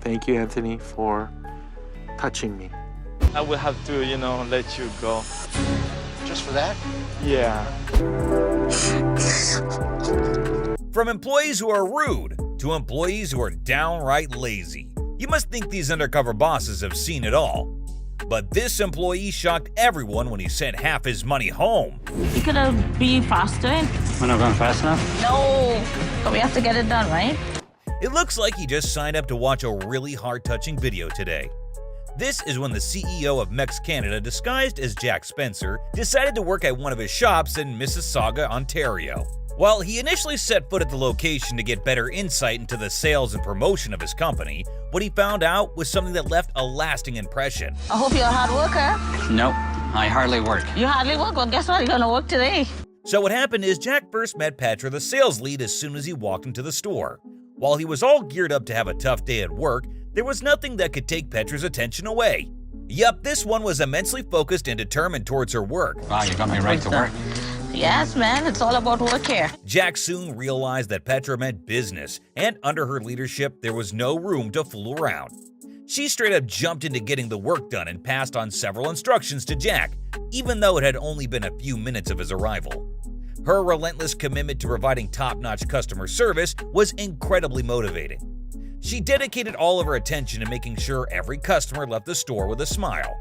Thank you, Anthony, for touching me. I will have to, let you go. Just for that? Yeah. From employees who are rude to employees who are downright lazy, you must think these undercover bosses have seen it all. But this employee shocked everyone when he sent half his money home. You could have been faster. We're not going fast enough? No, but we have to get it done, right? It looks like he just signed up to watch a really heart-touching video today. This is when the CEO of Mex Canada, disguised as Jack Spencer, decided to work at one of his shops in Mississauga, Ontario. While he initially set foot at the location to get better insight into the sales and promotion of his company, what he found out was something that left a lasting impression. I hope you're a hard worker. No, I hardly work. You hardly work? Well, guess what? You're gonna work today. So what happened is Jack first met Petra, the sales lead, as soon as he walked into the store. While he was all geared up to have a tough day at work, there was nothing that could take Petra's attention away. Yup, this one was immensely focused and determined towards her work. Wow, you got me right to work. Yes, man, it's all about work here. Jack soon realized that Petra meant business, and under her leadership, there was no room to fool around. She straight up jumped into getting the work done and passed on several instructions to Jack, even though it had only been a few minutes of his arrival. Her relentless commitment to providing top-notch customer service was incredibly motivating. She dedicated all of her attention to making sure every customer left the store with a smile.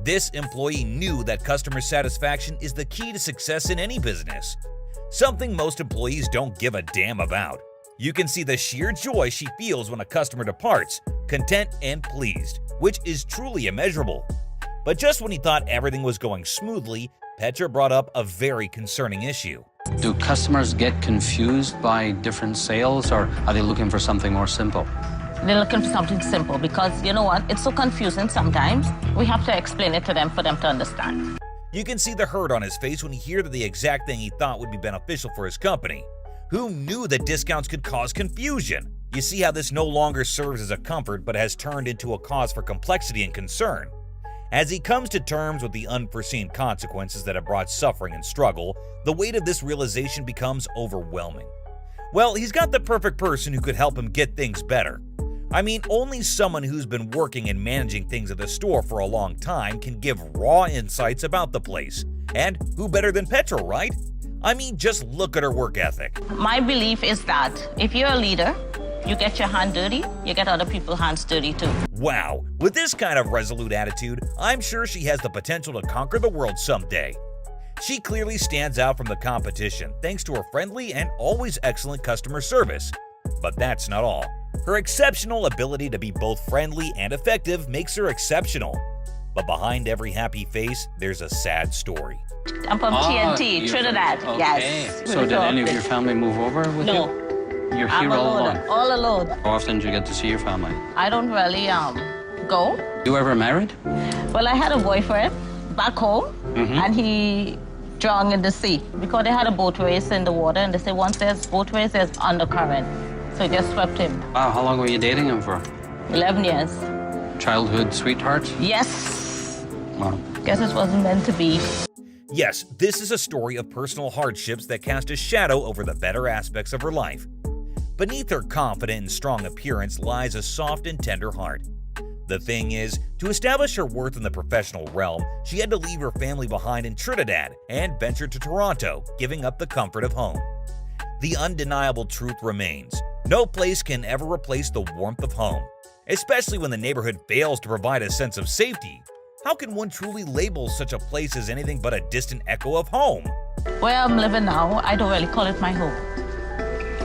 This employee knew that customer satisfaction is the key to success in any business, something most employees don't give a damn about. You can see the sheer joy she feels when a customer departs, content and pleased, which is truly immeasurable. But just when he thought everything was going smoothly, Petra brought up a very concerning issue. Do customers get confused by different sales, or are they looking for something more simple? They're looking for something simple because, you know what, it's so confusing sometimes. We have to explain it to them for them to understand. You can see the hurt on his face when he heard the exact thing he thought would be beneficial for his company. Who knew that discounts could cause confusion? You see how this no longer serves as a comfort but has turned into a cause for complexity and concern. As he comes to terms with the unforeseen consequences that have brought suffering and struggle, the weight of this realization becomes overwhelming. Well, he's got the perfect person who could help him get things better. I mean, only someone who's been working and managing things at the store for a long time can give raw insights about the place. And who better than Petra, right? I mean, just look at her work ethic. My belief is that if you're a leader, you get your hand dirty, you get other people's hands dirty too. Wow, with this kind of resolute attitude, I'm sure she has the potential to conquer the world someday. She clearly stands out from the competition thanks to her friendly and always excellent customer service. But that's not all. Her exceptional ability to be both friendly and effective makes her exceptional. But behind every happy face, there's a sad story. I'm from TNT, Trinidad. Okay. Yes. So did any of your family move over with you? No. You're I'm here all alone. alone? All alone. How often do you get to see your family? I don't really go. You ever married? Well, I had a boyfriend back home, and he drowned in the sea because they had a boat race in the water, and they say once there's boat race, there's undercurrent. So it just swept him. Wow, how long were you dating him for? 11 years. Childhood sweetheart? Yes. Wow. Guess it wasn't meant to be. Yes, this is a story of personal hardships that cast a shadow over the better aspects of her life. Beneath her confident and strong appearance lies a soft and tender heart. The thing is, to establish her worth in the professional realm, she had to leave her family behind in Trinidad and venture to Toronto, giving up the comfort of home. The undeniable truth remains: no place can ever replace the warmth of home, especially when the neighborhood fails to provide a sense of safety. How can one truly label such a place as anything but a distant echo of home? Where I'm living now, I don't really call it my home.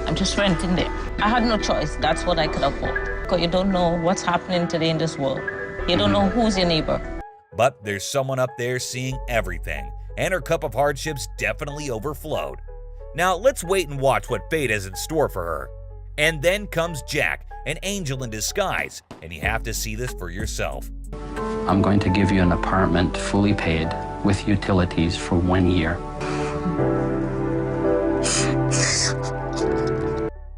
I'm just renting there. I had no choice. That's what I could afford. Because you don't know what's happening today in this world. You don't know who's your neighbor. But there's someone up there seeing everything, and her cup of hardships definitely overflowed. Now let's wait and watch what fate has in store for her. And then comes Jack, an angel in disguise, and you have to see this for yourself. I'm going to give you an apartment fully paid with utilities for 1 year.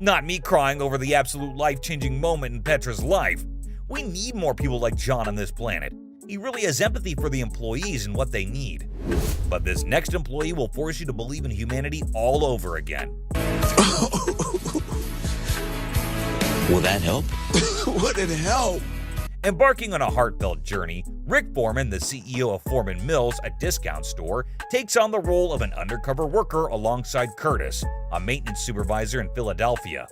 Not me crying over the absolute life-changing moment in Petra's life. We need more people like John on this planet. He really has empathy for the employees and what they need. But this next employee will force you to believe in humanity all over again. Will that help? Would it help? Embarking on a heartfelt journey, Rick Foreman, the CEO of Foreman Mills, a discount store, takes on the role of an undercover worker alongside Curtis, a maintenance supervisor in Philadelphia.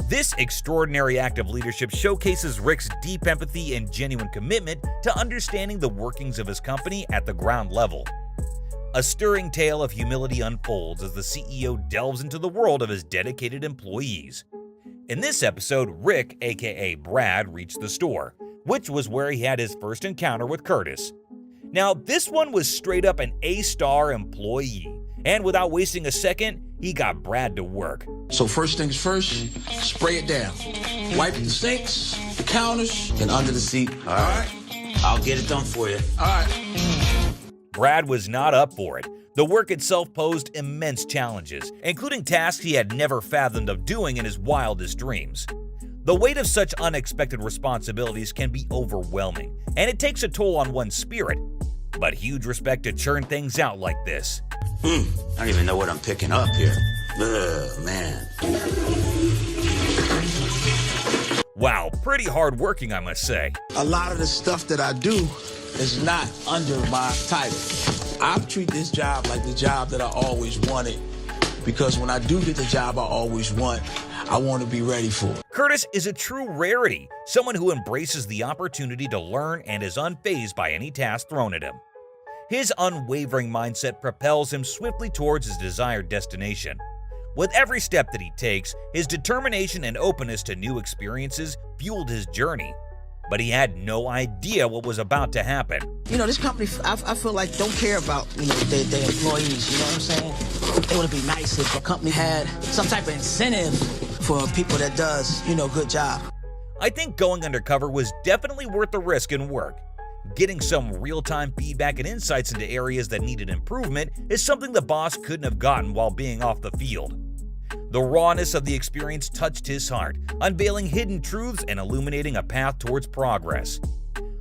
This extraordinary act of leadership showcases Rick's deep empathy and genuine commitment to understanding the workings of his company at the ground level. A stirring tale of humility unfolds as the CEO delves into the world of his dedicated employees. In this episode, Rick, aka Brad, reached the store, which was where he had his first encounter with Curtis. Now, this one was straight up an A-star employee, and without wasting a second, he got Brad to work. So first things first, spray it down. Wipe the sinks, the counters, and under the seat. All right? I'll get it done for you. All right. Brad was not up for it. The work itself posed immense challenges, including tasks he had never fathomed of doing in his wildest dreams. The weight of such unexpected responsibilities can be overwhelming, and it takes a toll on one's spirit. But huge respect to churn things out like this. I don't even know what I'm picking up here. Ugh, man. Wow, pretty hard-working, I must say. A lot of the stuff that I do is not under my title. I treat this job like the job that I always wanted, because when I do get the job I always want, I want to be ready for it. Curtis is a true rarity, someone who embraces the opportunity to learn and is unfazed by any task thrown at him. His unwavering mindset propels him swiftly towards his desired destination. With every step that he takes, his determination and openness to new experiences fueled his journey. But he had no idea what was about to happen. You know, this company, I feel like, don't care about, their employees, you know what I'm saying? It would be nice if a company had some type of incentive for people that does, good job. I think going undercover was definitely worth the risk and work. Getting some real-time feedback and insights into areas that needed improvement is something the boss couldn't have gotten while being off the field. The rawness of the experience touched his heart, unveiling hidden truths and illuminating a path towards progress.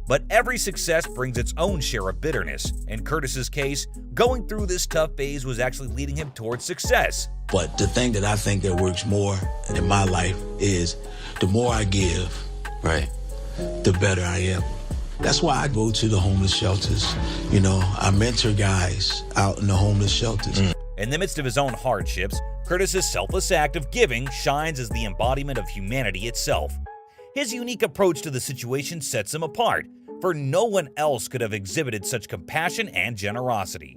But every success brings its own share of bitterness. In Curtis's case, going through this tough phase was actually leading him towards success. But the thing that I think that works more in my life is the more I give, Right. the better I am. That's why I go to the homeless shelters. I mentor guys out in the homeless shelters. In the midst of his own hardships, Curtis's selfless act of giving shines as the embodiment of humanity itself. His unique approach to the situation sets him apart, for no one else could have exhibited such compassion and generosity.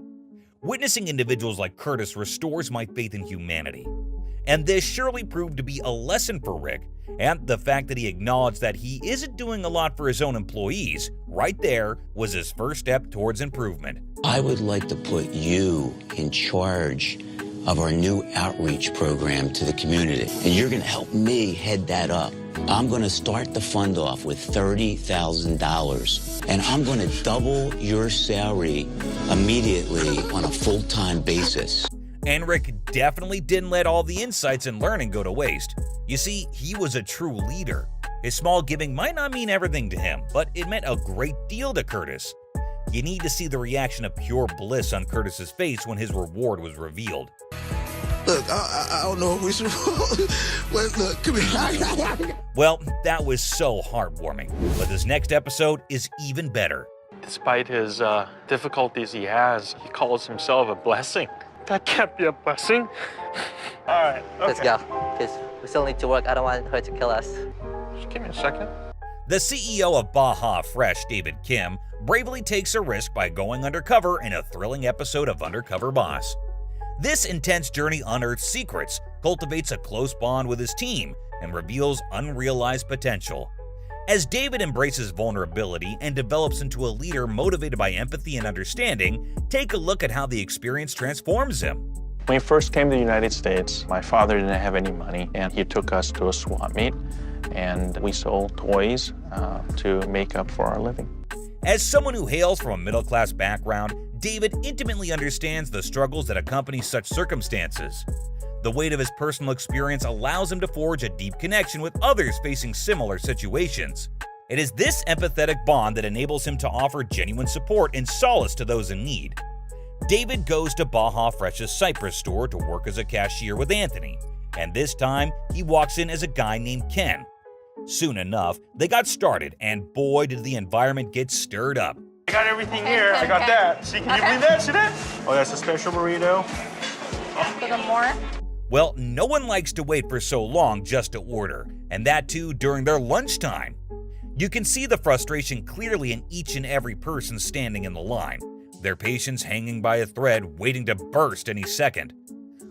Witnessing individuals like Curtis restores my faith in humanity. And this surely proved to be a lesson for Rick, and the fact that he acknowledged that he isn't doing a lot for his own employees, right there was his first step towards improvement. I would like to put you in charge of our new outreach program to the community, and you're going to help me head that up. I'm going to start the fund off with $30,000, and I'm going to double your salary immediately on a full-time basis. And Rick definitely didn't let all the insights and learning go to waste. You see, he was a true leader. His small giving might not mean everything to him, but it meant a great deal to Curtis. You need to see the reaction of pure bliss on Curtis's face when his reward was revealed. Look, I don't know if we should... Wait, look, come here. Well, that was so heartwarming, but this next episode is even better. Despite his difficulties he has, he calls himself a blessing. That can't be a blessing. All right, okay. Let's go, because we still need to work. I don't want her to kill us. Just give me a second. The CEO of Baja Fresh, David Kim, bravely takes a risk by going undercover in a thrilling episode of Undercover Boss. This intense journey unearths secrets, cultivates a close bond with his team, and reveals unrealized potential. As David embraces vulnerability and develops into a leader motivated by empathy and understanding, take a look at how the experience transforms him. When we first came to the United States, my father didn't have any money, and he took us to a swap meet, and we sold toys to make up for our living. As someone who hails from a middle-class background, David intimately understands the struggles that accompany such circumstances. The weight of his personal experience allows him to forge a deep connection with others facing similar situations. It is this empathetic bond that enables him to offer genuine support and solace to those in need. David goes to Baja Fresh's Cypress store to work as a cashier with Anthony, and this time he walks in as a guy named Ken. Soon enough, they got started, and boy did the environment get stirred up. I got everything here. I got that. See, can you believe that? See that? Oh, that's a special burrito. For the more? Well, no one likes to wait for so long just to order, and that too during their lunchtime. You can see the frustration clearly in each and every person standing in the line, their patience hanging by a thread waiting to burst any second.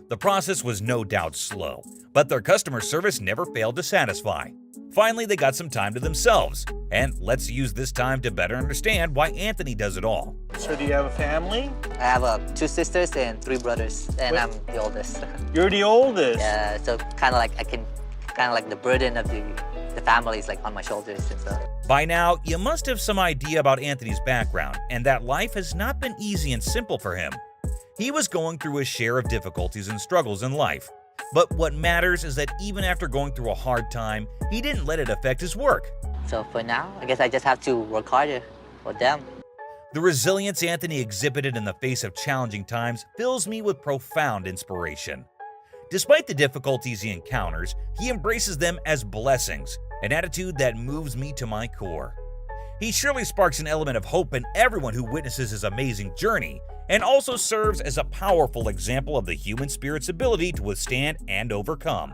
The process was no doubt slow, but their customer service never failed to satisfy. Finally, they got some time to themselves, and let's use this time to better understand why Anthony does it all. So do you have a family? I have 2 sisters and 3 brothers, and I'm the oldest. You're the oldest. Yeah, so kind of like the burden of the family is like on my shoulders and stuff. By now, you must have some idea about Anthony's background and that life has not been easy and simple for him. He was going through a share of difficulties and struggles in life. But what matters is that even after going through a hard time, he didn't let it affect his work. So for now, I guess I just have to work harder for them. The resilience Anthony exhibited in the face of challenging times fills me with profound inspiration. Despite the difficulties he encounters, he embraces them as blessings, an attitude that moves me to my core. He surely sparks an element of hope in everyone who witnesses his amazing journey, and also serves as a powerful example of the human spirit's ability to withstand and overcome.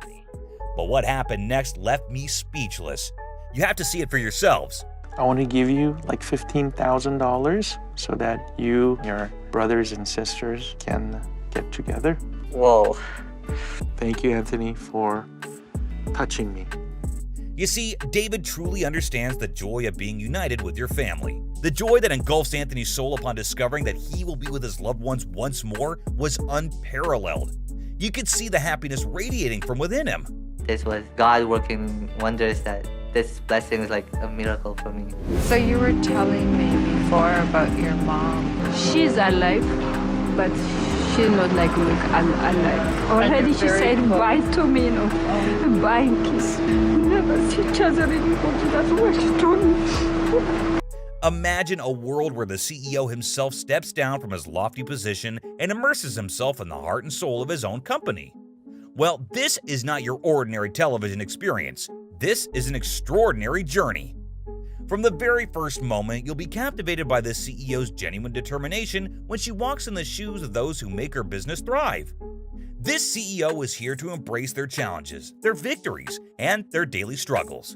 But what happened next left me speechless. You have to see it for yourselves. I want to give you like $15,000 so that you, your brothers and sisters can get together. Whoa. Thank you, Anthony, for touching me. You see, David truly understands the joy of being united with your family. The joy that engulfs Anthony's soul upon discovering that he will be with his loved ones once more was unparalleled. You could see the happiness radiating from within him. This was God working wonders, that this blessing is like a miracle for me. So you were telling me before about your mom. She's alive, but she's not like look alive. Already she said bye to me, no. Bye and kiss. We never see each other anymore. That's what she told me. Imagine a world where the CEO himself steps down from his lofty position and immerses himself in the heart and soul of his own company. Well, this is not your ordinary television experience. This is an extraordinary journey. From the very first moment, you'll be captivated by the CEO's genuine determination when she walks in the shoes of those who make her business thrive. This CEO is here to embrace their challenges, their victories, and their daily struggles.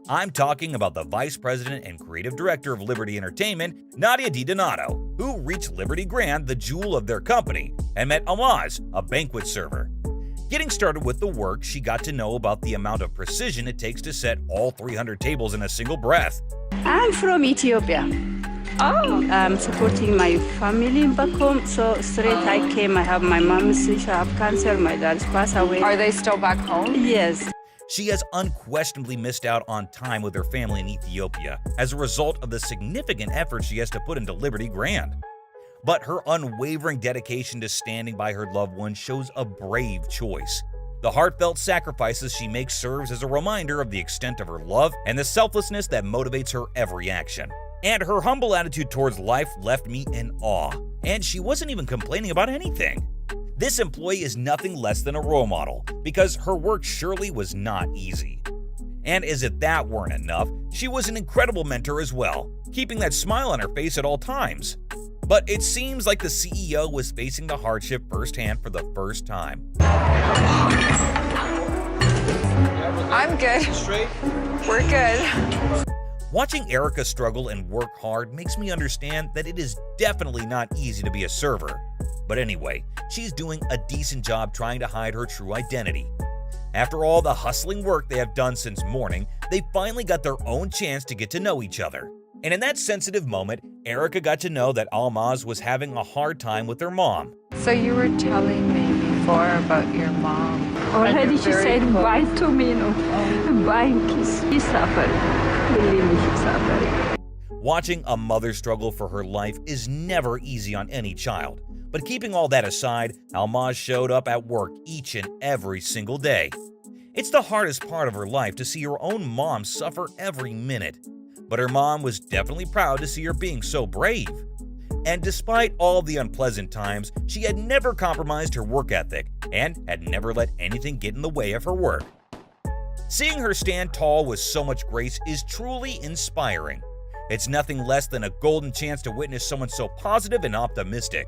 I'm talking about the Vice President and Creative Director of Liberty Entertainment, Nadia DiDonato, who reached Liberty Grand, the jewel of their company, and met Almaz, a banquet server. Getting started with the work, she got to know about the amount of precision it takes to set all 300 tables in a single breath. I'm from Ethiopia. Oh. I'm supporting my family back home, so straight I came. I have my mom's sick, I have cancer, my dad's passed away. Are they still back home? Yes. She has unquestionably missed out on time with her family in Ethiopia as a result of the significant effort she has to put into Liberty Grand. But her unwavering dedication to standing by her loved one shows a brave choice. The heartfelt sacrifices she makes serves as a reminder of the extent of her love and the selflessness that motivates her every action. And her humble attitude towards life left me in awe, and she wasn't even complaining about anything. This employee is nothing less than a role model, because her work surely was not easy. And as if that weren't enough, she was an incredible mentor as well, keeping that smile on her face at all times. But it seems like the CEO was facing the hardship firsthand for the first time. I'm good. We're good. Watching Erica struggle and work hard makes me understand that it is definitely not easy to be a server. But anyway, she's doing a decent job trying to hide her true identity. After all the hustling work they have done since morning, they finally got their own chance to get to know each other. And in that sensitive moment, Erica got to know that Almaz was having a hard time with her mom. So you were telling me before about your mom. Already she said bye to me, no. Bye and kiss. She suffered. Believe me, she suffered. Watching a mother struggle for her life is never easy on any child. But keeping all that aside, Almaz showed up at work each and every single day. It's the hardest part of her life to see her own mom suffer every minute. But her mom was definitely proud to see her being so brave. And despite all the unpleasant times, she had never compromised her work ethic and had never let anything get in the way of her work. Seeing her stand tall with so much grace is truly inspiring. It's nothing less than a golden chance to witness someone so positive and optimistic.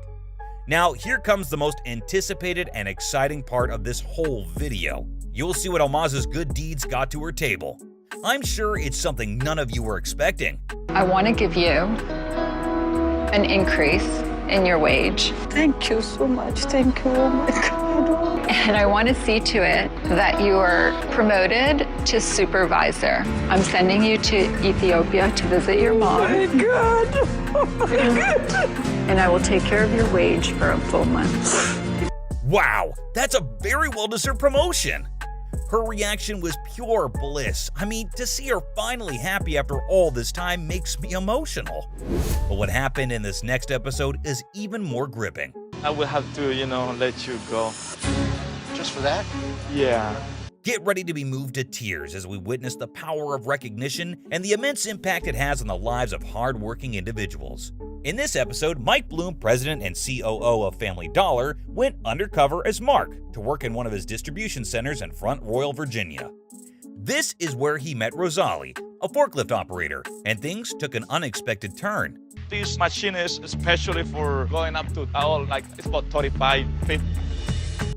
Now, here comes the most anticipated and exciting part of this whole video. You'll see what Almaz's good deeds got to her table. I'm sure it's something none of you were expecting. I want to give you an increase in your wage. Thank you so much. Thank you. Oh my God. And I want to see to it that you are promoted to supervisor. I'm sending you to Ethiopia to visit your mom. Oh my God. Oh my God. And I will take care of your wage for a full month. Wow, that's a very well-deserved promotion. Her reaction was pure bliss. I mean, to see her finally happy after all this time makes me emotional. But what happened in this next episode is even more gripping. I will have to, let you go. Just for that? Yeah. Get ready to be moved to tears as we witness the power of recognition and the immense impact it has on the lives of hardworking individuals. In this episode, Mike Bloom, president and COO of Family Dollar, went undercover as Mark to work in one of his distribution centers in Front Royal, Virginia. This is where he met Rosalie, a forklift operator, and things took an unexpected turn. This machine is especially for going up to it's about 35 feet.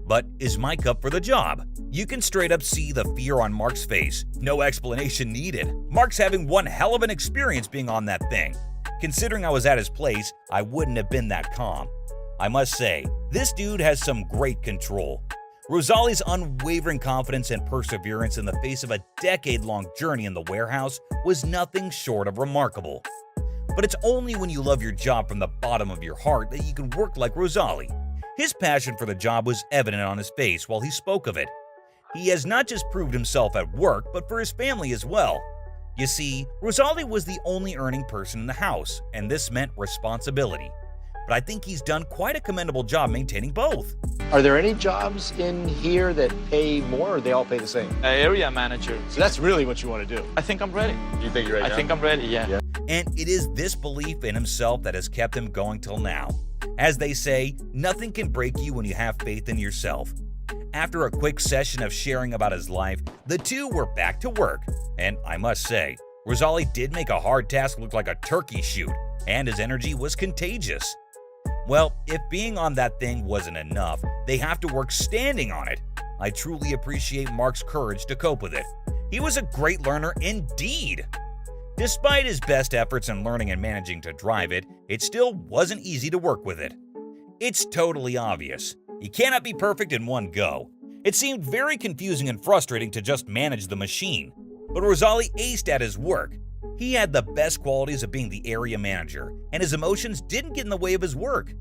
But is Mike up for the job? You can straight up see the fear on Mark's face. No explanation needed. Mark's having one hell of an experience being on that thing. Considering I was at his place, I wouldn't have been that calm. I must say, this dude has some great control. Rosalie's unwavering confidence and perseverance in the face of a decade-long journey in the warehouse was nothing short of remarkable. But it's only when you love your job from the bottom of your heart that you can work like Rosalie. His passion for the job was evident on his face while he spoke of it. He has not just proved himself at work, but for his family as well. You see, Rosalie was the only earning person in the house, and this meant responsibility. But I think he's done quite a commendable job maintaining both. Are there any jobs in here that pay more, or they all pay the same? Area manager. So that's really what you want to do. I think I'm ready. You think you're ready? I think I'm ready, yeah. And it is this belief in himself that has kept him going till now. As they say, nothing can break you when you have faith in yourself. After a quick session of sharing about his life, the two were back to work. And I must say, Rosalie did make a hard task look like a turkey shoot, and his energy was contagious. Well, if being on that thing wasn't enough, they have to work standing on it. I truly appreciate Mark's courage to cope with it. He was a great learner indeed. Despite his best efforts in learning and managing to drive it, it still wasn't easy to work with it. It's totally obvious. You cannot be perfect in one go. It seemed very confusing and frustrating to just manage the machine. But Rosalie aced at his work. He had the best qualities of being the area manager, and his emotions didn't get in the way of his work.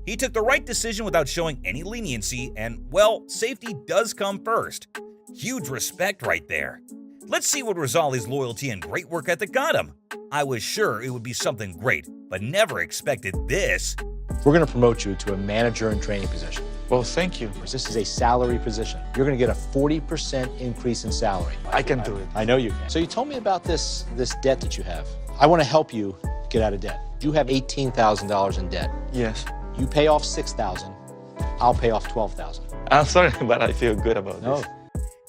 He took the right decision without showing any leniency, and, well, safety does come first. Huge respect right there. Let's see what Rosalie's loyalty and great work ethic got him. I was sure it would be something great, but never expected this. We're going to promote you to a manager and training position. Well, thank you. This is a salary position. You're going to get a 40% increase in salary. I can do it. I know you can. So you told me about this debt that you have. I want to help you get out of debt. You have $18,000 in debt. Yes. You pay off $6,000. I'll pay off $12,000. I'm sorry, but I feel good about this.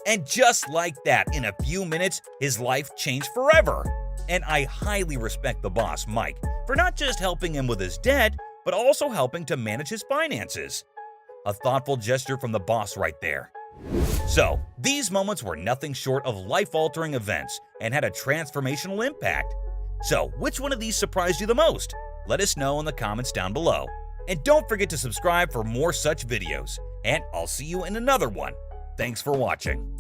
And just like that, in a few minutes, his life changed forever. And I highly respect the boss, Mike, for not just helping him with his debt, but also helping to manage his finances. A thoughtful gesture from the boss right there. So, these moments were nothing short of life-altering events and had a transformational impact. So, which one of these surprised you the most? Let us know in the comments down below. And don't forget to subscribe for more such videos. And I'll see you in another one. Thanks for watching.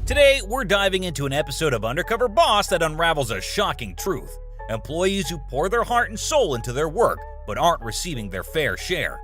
Today, we're diving into an episode of Undercover Boss that unravels a shocking truth. Employees who pour their heart and soul into their work, but aren't receiving their fair share.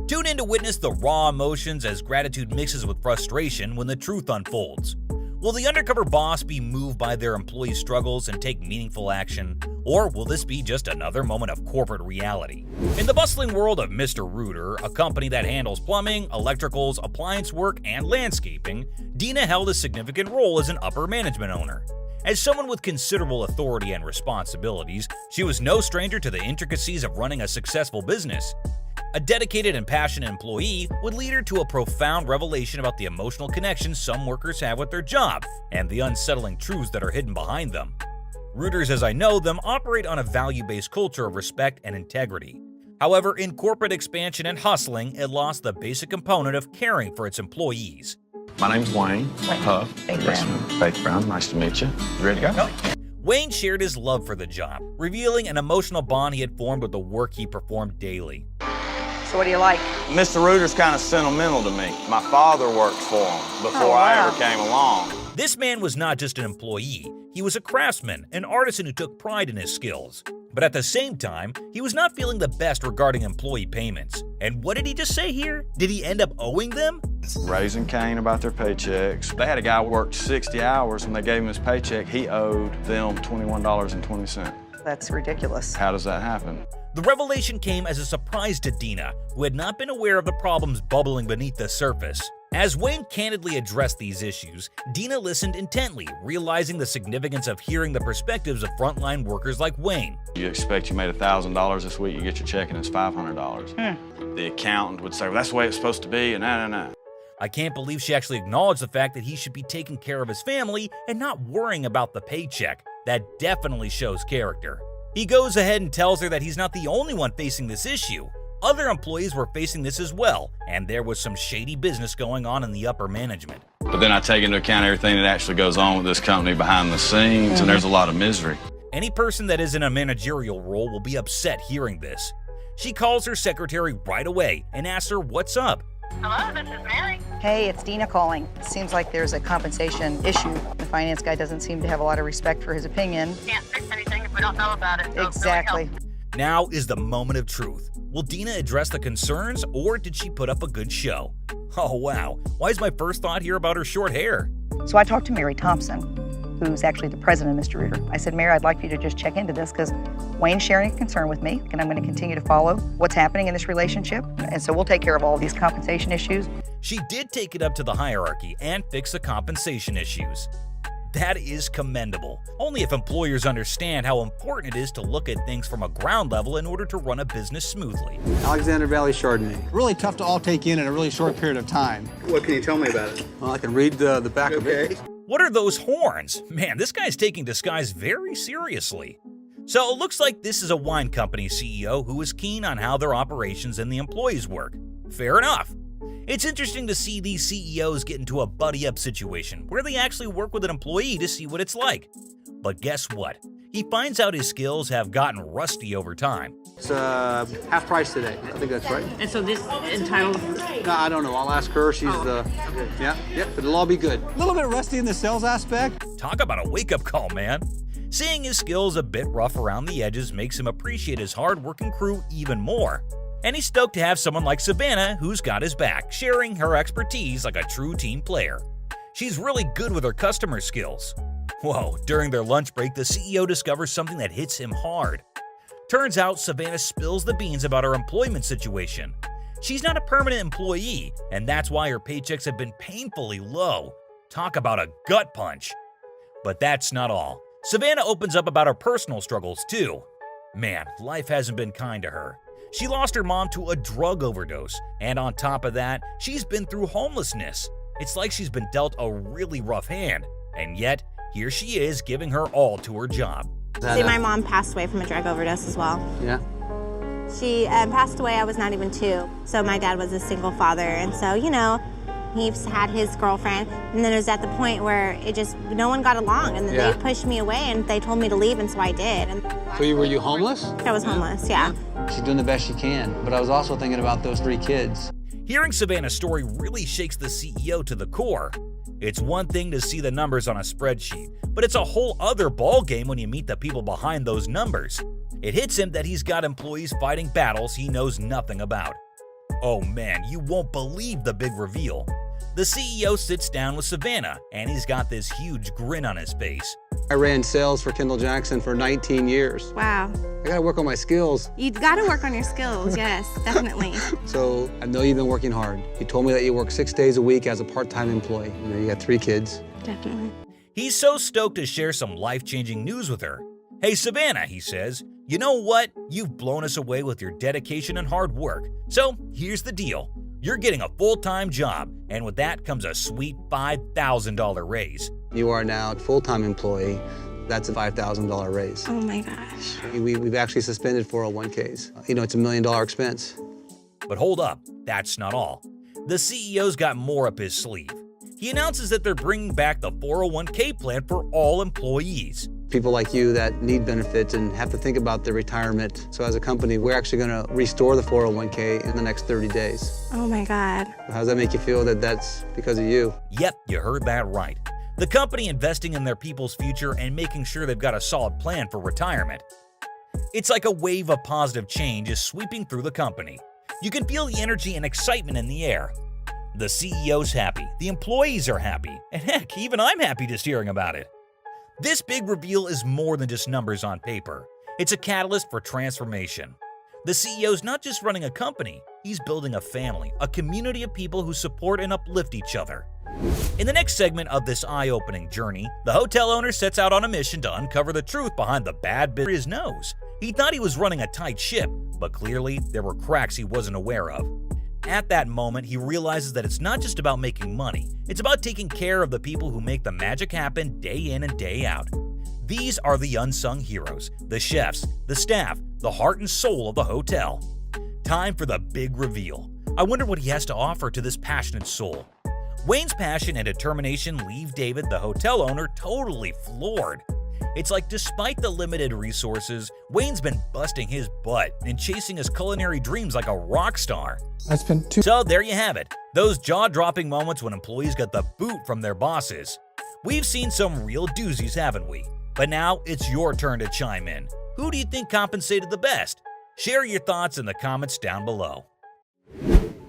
Tune in to witness the raw emotions as gratitude mixes with frustration when the truth unfolds. Will the undercover boss be moved by their employees' struggles and take meaningful action? Or will this be just another moment of corporate reality? In the bustling world of Mr. Rooter, a company that handles plumbing, electricals, appliance work, and landscaping, Dina held a significant role as an upper management owner. As someone with considerable authority and responsibilities, she was no stranger to the intricacies of running a successful business. A dedicated and passionate employee would lead her to a profound revelation about the emotional connections some workers have with their job and the unsettling truths that are hidden behind them. Reuters, as I know them, operate on a value-based culture of respect and integrity. However, in corporate expansion and hustling, it lost the basic component of caring for its employees. My name's Wayne. Faith Brown. Nice to meet you. You ready to go? Wayne shared his love for the job, revealing an emotional bond he had formed with the work he performed daily. So what do you like? Mr. Reuter's kind of sentimental to me. My father worked for him before I ever came along. This man was not just an employee, he was a craftsman, an artisan who took pride in his skills. But at the same time, he was not feeling the best regarding employee payments. And what did he just say here? Did he end up owing them? Raising Cain about their paychecks. They had a guy who worked 60 hours. When they gave him his paycheck, he owed them $21.20. That's ridiculous. How does that happen? The revelation came as a surprise to Dina, who had not been aware of the problems bubbling beneath the surface. As Wayne candidly addressed these issues, Dina listened intently, realizing the significance of hearing the perspectives of frontline workers like Wayne. You expect you made $1,000 this week, you get your check and it's $500. The accountant would say, well, that's the way it's supposed to be, and nah. I can't believe she actually acknowledged the fact that he should be taking care of his family and not worrying about the paycheck. That definitely shows character. He goes ahead and tells her that he's not the only one facing this issue. Other employees were facing this as well, and there was some shady business going on in the upper management. But then I take into account everything that actually goes on with this company behind the scenes, and there's a lot of misery. Any person that is in a managerial role will be upset hearing this. She calls her secretary right away and asks her what's up. Hello, this is Mary. Hey, it's Dina calling. Seems like there's a compensation issue. The finance guy doesn't seem to have a lot of respect for his opinion. Can't fix anything if we don't know about it. So Exactly. Now is the moment of truth. Will Dina address the concerns, or did she put up a good show? Oh wow, why is my first thought here about her short hair? So I talked to Mary Thompson, who's actually the president of Mr. Reuter. I said, Mary, I'd like you to just check into this because Wayne's sharing a concern with me, and I'm going to continue to follow what's happening in this relationship. And so we'll take care of all of these compensation issues. She did take it up to the hierarchy and fix the compensation issues. That is commendable. Only if employers understand how important it is to look at things from a ground level in order to run a business smoothly. Alexander Valley Chardonnay. Really tough to all take in a really short period of time. What can you tell me about it? Well, I can read the back of it. What are those horns? Man, this guy's taking disguise very seriously. So it looks like this is a wine company CEO who is keen on how their operations and the employees work. Fair enough. It's interesting to see these CEOs get into a buddy-up situation where they actually work with an employee to see what it's like. But guess what? He finds out his skills have gotten rusty over time. It's half price today. I think that's right. And so this entitles... No, I don't know. I'll ask her. She's yeah, but it'll all be good. A little bit rusty in the sales aspect. Talk about a wake-up call, man. Seeing his skills a bit rough around the edges makes him appreciate his hard-working crew even more. And he's stoked to have someone like Savannah who's got his back, sharing her expertise like a true team player. She's really good with her customer skills. Whoa, during their lunch break, the CEO discovers something that hits him hard. Turns out Savannah spills the beans about her employment situation. She's not a permanent employee, and that's why her paychecks have been painfully low. Talk about a gut punch. But that's not all. Savannah opens up about her personal struggles too. Man, life hasn't been kind to her. She lost her mom to a drug overdose, and on top of that, she's been through homelessness. It's like she's been dealt a really rough hand, and yet, here she is giving her all to her job. See, my mom passed away from a drug overdose as well. Yeah. She passed away, I was not even 2. So my dad was a single father, and so, you know, he's had his girlfriend, and then it was at the point where no one got along, and then they pushed me away, and they told me to leave, and so I did. And So were you homeless? I was homeless, yeah. She's doing the best she can, but I was also thinking about those 3 kids. Hearing Savannah's story really shakes the CEO to the core. It's one thing to see the numbers on a spreadsheet, but it's a whole other ballgame when you meet the people behind those numbers. It hits him that he's got employees fighting battles he knows nothing about. Oh man, you won't believe the big reveal. The CEO sits down with Savannah, and he's got this huge grin on his face. I ran sales for Kendall Jackson for 19 years. Wow. I gotta work on my skills. You gotta work on your skills, yes, definitely. So I know you've been working hard. You told me that you work 6 days a week as a part-time employee. You know, you got 3 kids. Definitely. He's so stoked to share some life-changing news with her. Hey Savannah, he says, You know what? You've blown us away with your dedication and hard work. So here's the deal. You're getting a full-time job, and with that comes a sweet $5,000 raise. You are now a full-time employee. That's a $5,000 raise. Oh my gosh. We've actually suspended 401ks. You know, it's $1 million expense. But hold up, that's not all. The CEO's got more up his sleeve. He announces that they're bringing back the 401k plan for all employees. People like you that need benefits and have to think about their retirement. So as a company, we're actually going to restore the 401k in the next 30 days. Oh my God. How does that make you feel that that's because of you? Yep, you heard that right. The company investing in their people's future and making sure they've got a solid plan for retirement. It's like a wave of positive change is sweeping through the company. You can feel the energy and excitement in the air. The CEO's happy, the employees are happy, and heck, even I'm happy just hearing about it. This big reveal is more than just numbers on paper. It's a catalyst for transformation. The CEO's not just running a company, he's building a family, a community of people who support and uplift each other. In the next segment of this eye-opening journey, the hotel owner sets out on a mission to uncover the truth behind the bad bit of his nose. He thought he was running a tight ship, but clearly there were cracks he wasn't aware of. At that moment, he realizes that it's not just about making money, it's about taking care of the people who make the magic happen day in and day out. These are the unsung heroes, the chefs, the staff, the heart and soul of the hotel. Time for the big reveal. I wonder what he has to offer to this passionate soul. Wayne's passion and determination leave David, the hotel owner, totally floored. It's like despite the limited resources, Wayne's been busting his butt and chasing his culinary dreams like a rock star. So there you have it, those jaw-dropping moments when employees get the boot from their bosses. We've seen some real doozies, haven't we? But now it's your turn to chime in. Who do you think compensated the best? Share your thoughts in the comments down below.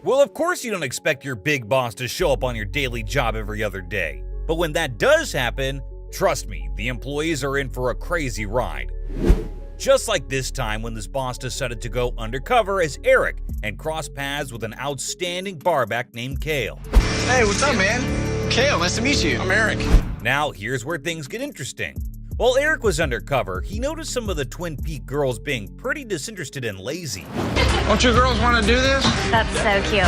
Well, of course you don't expect your big boss to show up on your daily job every other day. But when that does happen, trust me, the employees are in for a crazy ride. Just like this time when this boss decided to go undercover as Eric and cross paths with an outstanding barback named Kale. Hey, what's up, man? Kale, nice to meet you. I'm Eric. Now here's where things get interesting. While Eric was undercover, he noticed some of the Twin Peaks girls being pretty disinterested and lazy. Don't you girls want to do this? That's so cute.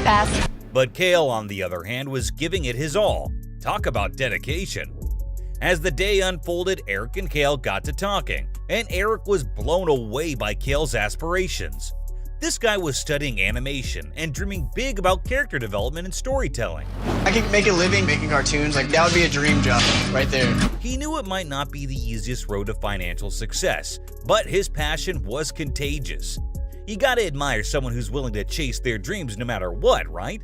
Best. But Kale, on the other hand, was giving it his all. Talk about dedication. As the day unfolded, Eric and Kale got to talking, and Eric was blown away by Kale's aspirations. This guy was studying animation and dreaming big about character development and storytelling. I can make a living making cartoons, like that would be a dream job right there. He knew it might not be the easiest road to financial success, but his passion was contagious. You gotta admire someone who's willing to chase their dreams no matter what, right?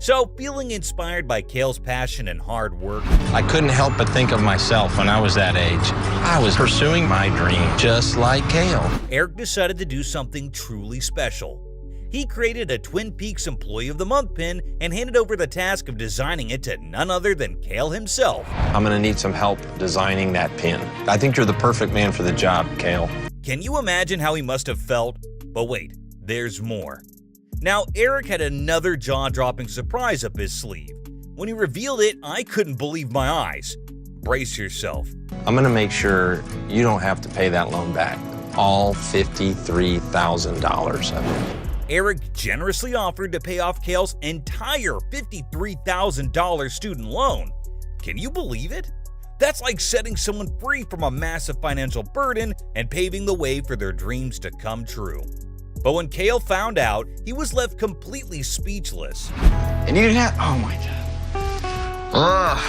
So, feeling inspired by Kale's passion and hard work, I couldn't help but think of myself when I was that age. I was pursuing my dream, just like Kale. Eric decided to do something truly special. He created a Twin Peaks Employee of the Month pin and handed over the task of designing it to none other than Kale himself. I'm gonna need some help designing that pin. I think you're the perfect man for the job, Kale. Can you imagine how he must have felt? But wait, there's more. Now, Eric had another jaw-dropping surprise up his sleeve. When he revealed it, I couldn't believe my eyes. Brace yourself. I'm gonna make sure you don't have to pay that loan back. All $53,000 of it. Eric generously offered to pay off Kale's entire $53,000 student loan. Can you believe it? That's like setting someone free from a massive financial burden and paving the way for their dreams to come true. But when Kale found out, he was left completely speechless. And you didn't have, oh my God. Ugh,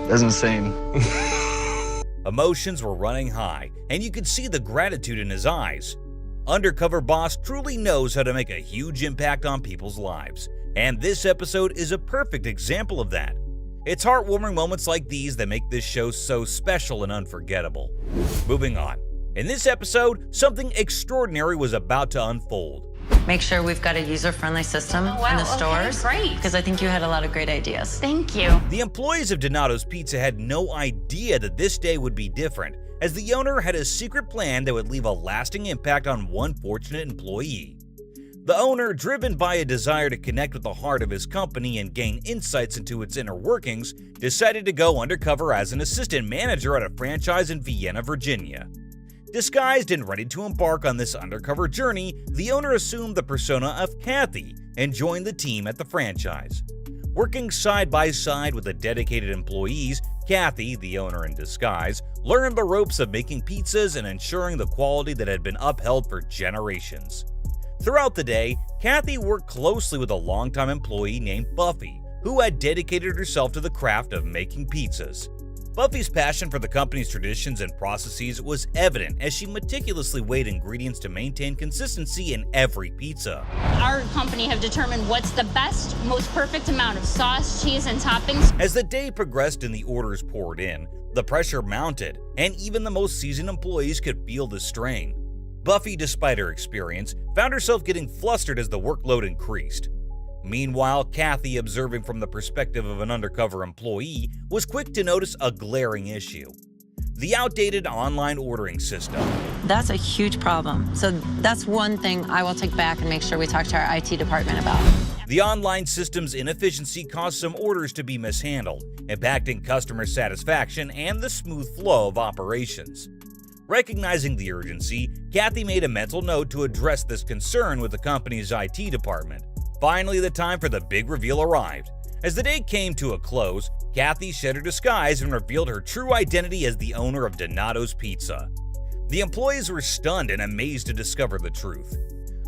that's insane. Emotions were running high, and you could see the gratitude in his eyes. Undercover Boss truly knows how to make a huge impact on people's lives, and this episode is a perfect example of that. It's heartwarming moments like these that make this show so special and unforgettable. Moving on. In this episode, something extraordinary was about to unfold. Make sure we've got a user-friendly system in the stores. Great. Because I think you had a lot of great ideas. Thank you. The employees of Donato's Pizza had no idea that this day would be different, as the owner had a secret plan that would leave a lasting impact on one fortunate employee. The owner, driven by a desire to connect with the heart of his company and gain insights into its inner workings, decided to go undercover as an assistant manager at a franchise in Vienna, Virginia. Disguised and ready to embark on this undercover journey, the owner assumed the persona of Kathy and joined the team at the franchise. Working side by side with the dedicated employees, Kathy, the owner in disguise, learned the ropes of making pizzas and ensuring the quality that had been upheld for generations. Throughout the day, Kathy worked closely with a longtime employee named Buffy, who had dedicated herself to the craft of making pizzas. Buffy's passion for the company's traditions and processes was evident as she meticulously weighed ingredients to maintain consistency in every pizza. Our company have determined what's the best, most perfect amount of sauce, cheese, and toppings. As the day progressed and the orders poured in, the pressure mounted, and even the most seasoned employees could feel the strain. Buffy, despite her experience, found herself getting flustered as the workload increased. Meanwhile, Kathy, observing from the perspective of an undercover employee, was quick to notice a glaring issue: the outdated online ordering system. That's a huge problem. So that's one thing I will take back and make sure we talk to our IT department about. The online system's inefficiency caused some orders to be mishandled, impacting customer satisfaction and the smooth flow of operations. Recognizing the urgency, Kathy made a mental note to address this concern with the company's IT department. Finally, the time for the big reveal arrived. As the day came to a close, Kathy shed her disguise and revealed her true identity as the owner of Donato's Pizza. The employees were stunned and amazed to discover the truth.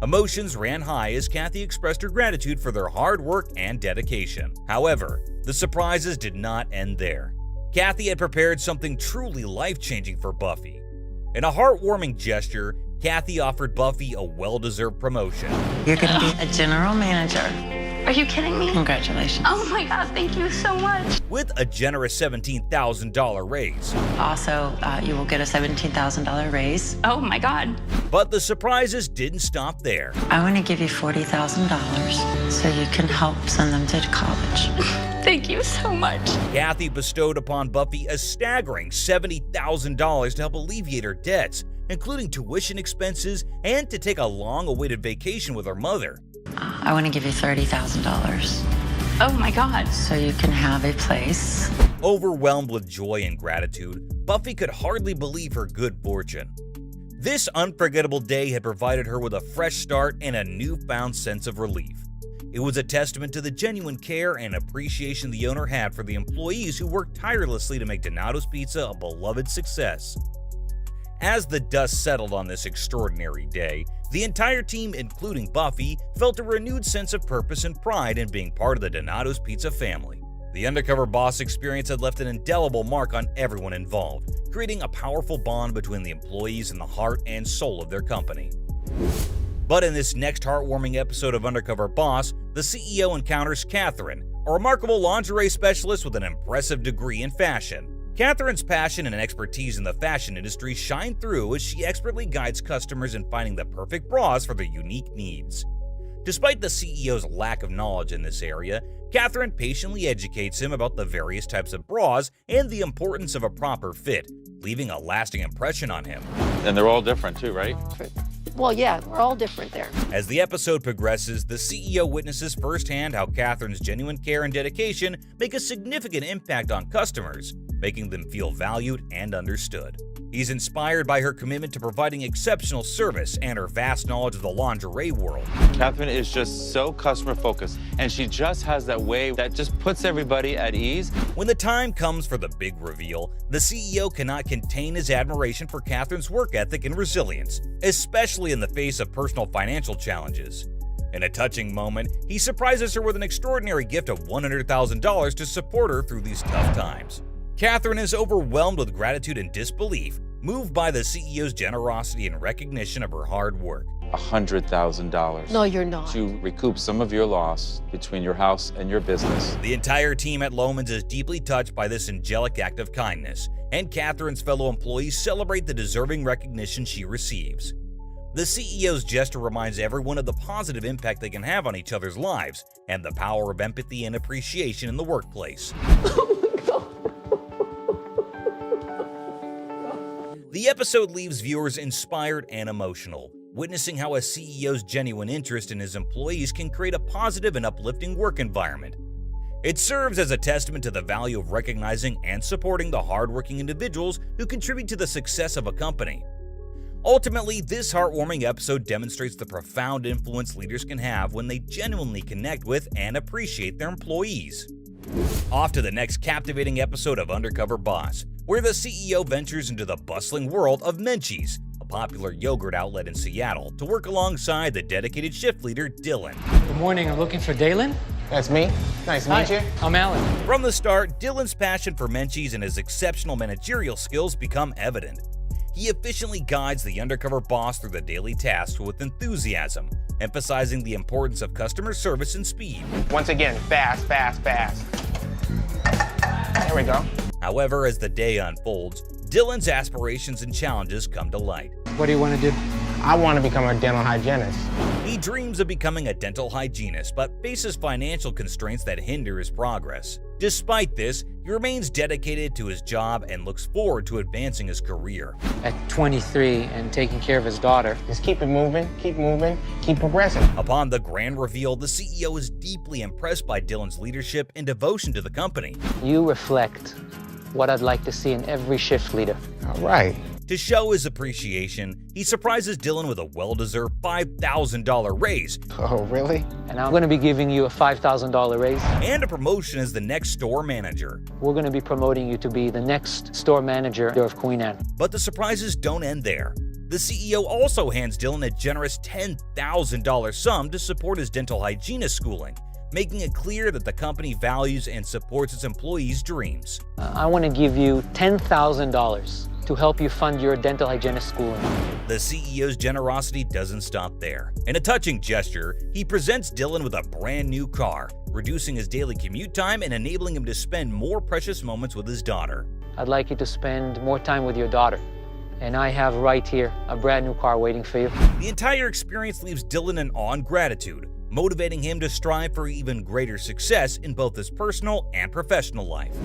Emotions ran high as Kathy expressed her gratitude for their hard work and dedication. However, the surprises did not end there. Kathy had prepared something truly life-changing for Buffy. In a heartwarming gesture, Kathy offered Buffy a well-deserved promotion. You're going to be a general manager. Are you kidding me? Congratulations. Oh my God, thank you so much. With a generous $17,000 raise. Also, you will get a $17,000 raise. Oh my God. But the surprises didn't stop there. I want to give you $40,000 so you can help send them to college. Thank you so much. Kathy bestowed upon Buffy a staggering $70,000 to help alleviate her debts, including tuition expenses and to take a long-awaited vacation with her mother. I want to give you $30,000. Oh my God. So you can have a place. Overwhelmed with joy and gratitude, Buffy could hardly believe her good fortune. This unforgettable day had provided her with a fresh start and a newfound sense of relief. It was a testament to the genuine care and appreciation the owner had for the employees who worked tirelessly to make Donato's Pizza a beloved success. As the dust settled on this extraordinary day, the entire team, including Buffy, felt a renewed sense of purpose and pride in being part of the Donato's Pizza family. The Undercover Boss experience had left an indelible mark on everyone involved, creating a powerful bond between the employees and the heart and soul of their company. But in this next heartwarming episode of Undercover Boss, the CEO encounters Catherine, a remarkable lingerie specialist with an impressive degree in fashion. Catherine's passion and expertise in the fashion industry shine through as she expertly guides customers in finding the perfect bras for their unique needs. Despite the CEO's lack of knowledge in this area, Catherine patiently educates him about the various types of bras and the importance of a proper fit, leaving a lasting impression on him. And they're all different too, right? Well, yeah, we're all different there. As the episode progresses, the CEO witnesses firsthand how Catherine's genuine care and dedication make a significant impact on customers, making them feel valued and understood. He's inspired by her commitment to providing exceptional service and her vast knowledge of the lingerie world. Catherine is just so customer focused, and she just has that way that just puts everybody at ease. When the time comes for the big reveal, the CEO cannot contain his admiration for Catherine's work ethic and resilience, especially in the face of personal financial challenges. In a touching moment, he surprises her with an extraordinary gift of $100,000 to support her through these tough times. Catherine is overwhelmed with gratitude and disbelief, moved by the CEO's generosity and recognition of her hard work. $100,000. No, you're not. To recoup some of your loss between your house and your business. The entire team at Lohmann's is deeply touched by this angelic act of kindness, and Catherine's fellow employees celebrate the deserving recognition she receives. The CEO's gesture reminds everyone of the positive impact they can have on each other's lives and the power of empathy and appreciation in the workplace. The episode leaves viewers inspired and emotional, witnessing how a CEO's genuine interest in his employees can create a positive and uplifting work environment. It serves as a testament to the value of recognizing and supporting the hardworking individuals who contribute to the success of a company. Ultimately, this heartwarming episode demonstrates the profound influence leaders can have when they genuinely connect with and appreciate their employees. Off to the next captivating episode of Undercover Boss, where the CEO ventures into the bustling world of Menchie's, a popular yogurt outlet in Seattle, to work alongside the dedicated shift leader, Dylan. Good morning, I'm looking for Dalen. That's me. Nice to meet you. I'm Alan. From the start, Dylan's passion for Menchie's and his exceptional managerial skills become evident. He efficiently guides the undercover boss through the daily tasks with enthusiasm, emphasizing the importance of customer service and speed. Once again, fast, fast, fast. There we go. However, as the day unfolds, Dylan's aspirations and challenges come to light. What do you want to do? I want to become a dental hygienist. He dreams of becoming a dental hygienist, but faces financial constraints that hinder his progress. Despite this, he remains dedicated to his job and looks forward to advancing his career. At 23 and taking care of his daughter. Just keep it moving, keep progressing. Upon the grand reveal, the CEO is deeply impressed by Dylan's leadership and devotion to the company. You reflect what I'd like to see in every shift leader. All right. To show his appreciation, he surprises Dylan with a well-deserved $5,000 raise. Oh, really? And I'm going to be giving you a $5,000 raise. And a promotion as the next store manager. We're going to be promoting you to be the next store manager of Queen Anne. But the surprises don't end there. The CEO also hands Dylan a generous $10,000 sum to support his dental hygienist schooling, making it clear that the company values and supports its employees' dreams. I want to give you $10,000 to help you fund your dental hygienist schooling. The CEO's generosity doesn't stop there. In a touching gesture, he presents Dylan with a brand new car, reducing his daily commute time and enabling him to spend more precious moments with his daughter. I'd like you to spend more time with your daughter. And I have right here a brand new car waiting for you. The entire experience leaves Dylan in awe and gratitude, motivating him to strive for even greater success in both his personal and professional life.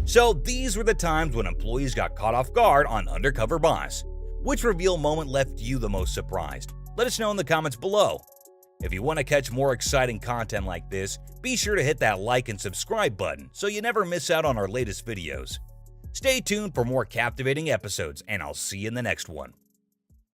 So these were the times when employees got caught off guard on Undercover Boss. Which reveal moment left you the most surprised? Let us know in the comments below. If you want to catch more exciting content like this, be sure to hit that like and subscribe button so you never miss out on our latest videos. Stay tuned for more captivating episodes, and I'll see you in the next one.